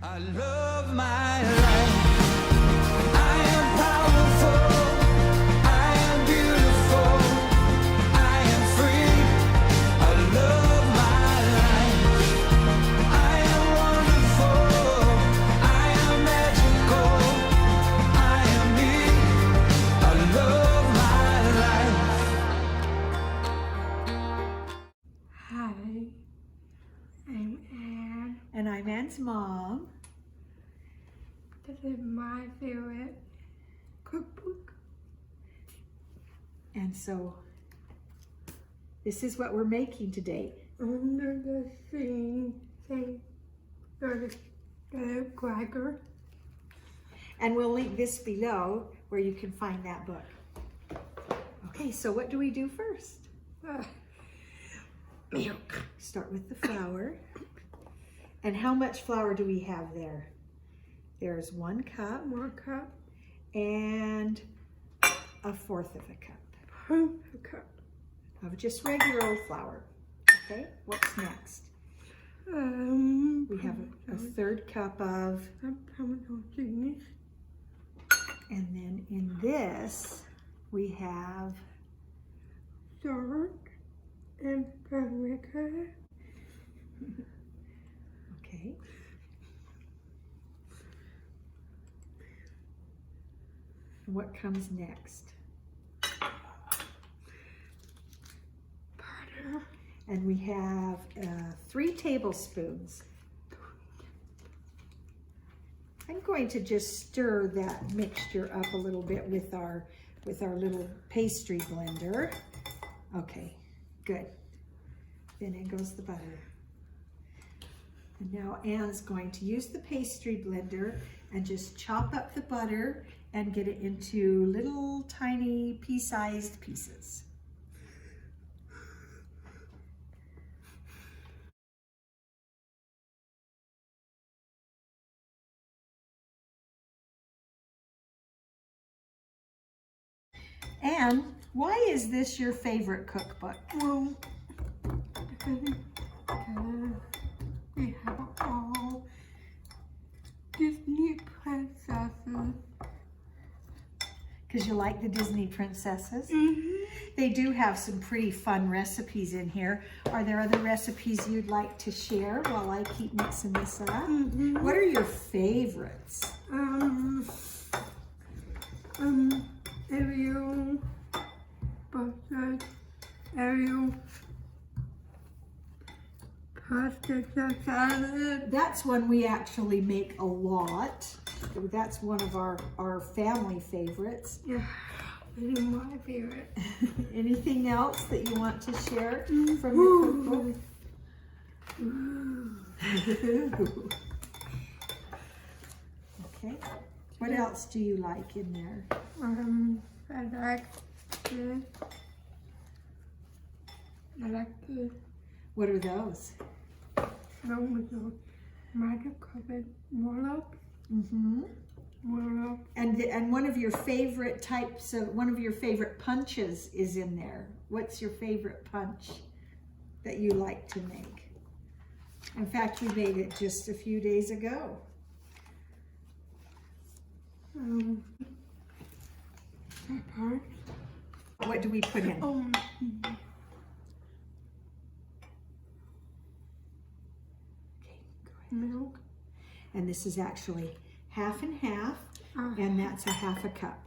I love my life. I am powerful. I am beautiful. I am free. I love my life. I am wonderful. I am magical. I am me. I love my life. Hi, I'm Anne. And I'm Anne's mom. This is my favorite cookbook. And so this is what we're making today. Under the scene, there's a cracker. And we'll link this below where you can find that book. Okay, so what do we do first? Milk. Start with the flour. And how much flour do we have there? There's 1 cup 1 cup. and 1/4 of a cup Half a cup. of just regular old flour. Okay, what's next? We have a 1/3 cup of, Parmesan cheese. and then in this we have Salt and paprika. okay. And what comes next? Butter. And we have 3 tablespoons. I'm going to just stir that mixture up a little bit with our little pastry blender. Okay, good. Then in goes the butter. And now Anne's going to use the pastry blender and just chop up the butter and get it into little tiny pea-sized pieces. Anne, why is this your favorite cookbook? Well, because we have all Disney princesses. Because you like the Disney princesses? Mm-hmm. They do have some pretty fun recipes in here. Are there other recipes you'd like to share while I keep mixing this up? Mm-hmm. What are your favorites? Ariel, pasta, Ariel, pasta salad. That's one we actually make a lot. That's one of our family favorites. Yeah, this is my favorite. Anything else that you want to share from your cookbook? Okay. What else do you like in there? I like this. I like this. What are those? With the magic carpet roll-up. Mm-hmm. Roll-up. And one of your favorite types of, one of your favorite punches is in there. What's your favorite punch that you like to make? In fact, you made it just a few days ago. Pepper. What do we put in? Okay, go ahead. Milk. And this is actually 1/2 and 1/2, and that's 1/2 cup.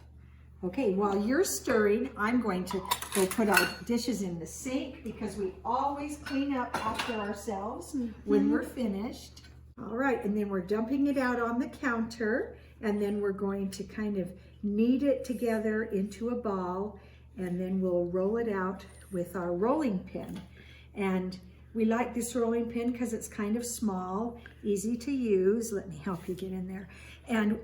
Okay, while you're stirring, I'm going to go put our dishes in the sink because we always clean up after ourselves when we're finished. All right, and then we're dumping it out on the counter, and then we're going to kind of knead it together into a ball, and then we'll roll it out with our rolling pin. And we like this rolling pin because it's kind of small, easy to use. Let me help you get in there. And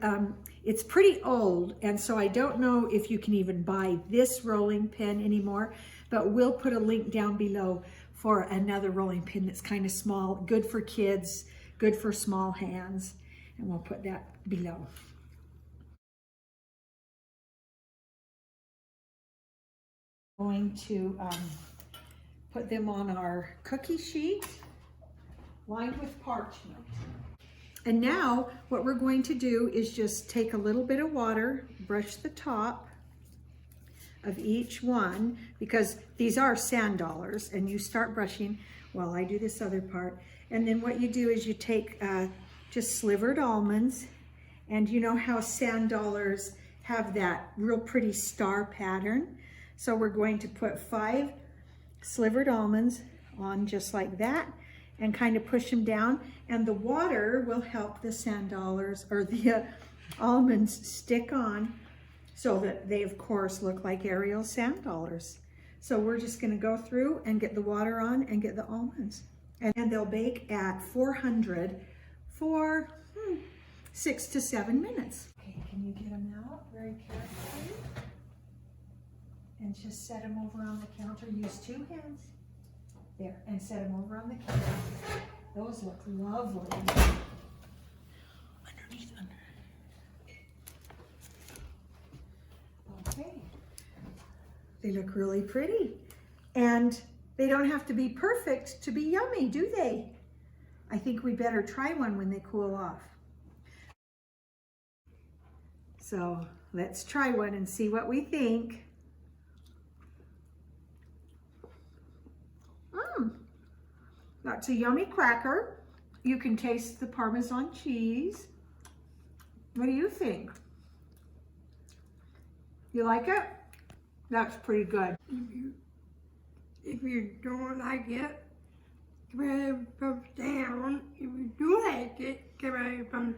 it's pretty old, and so I don't know if you can even buy this rolling pin anymore, but we'll put a link down below for another rolling pin that's kind of small, good for kids, good for small hands, and we'll put that below. Going to put them on our cookie sheet lined with parchment. And now what we're going to do is just take a little bit of water, brush the top of each one, because these are sand dollars, and you start brushing while I do this other part. And then what you do is you take just slivered almonds, and you know how sand dollars have that real pretty star pattern. So we're going to put 5 slivered almonds on just like that and kind of push them down, and the water will help the sand dollars or the almonds stick on so that they of course look like Ariel sand dollars. So we're just going to go through and get the water on and get the almonds, and they'll bake at 400 for 6 to 7 minutes. Okay, can you get them out very carefully? And just set them over on the counter. Use 2 hands. There, and set them over on the counter. Those look lovely. Underneath. Okay. They look really pretty. And they don't have to be perfect to be yummy, do they? I think we better try one when they cool off. So let's try one and see what we think. That's a yummy cracker. You can taste the Parmesan cheese. What do you think? You like it? That's pretty good. If you don't like it, give it a thumbs down. If you do like it, give it a thumbs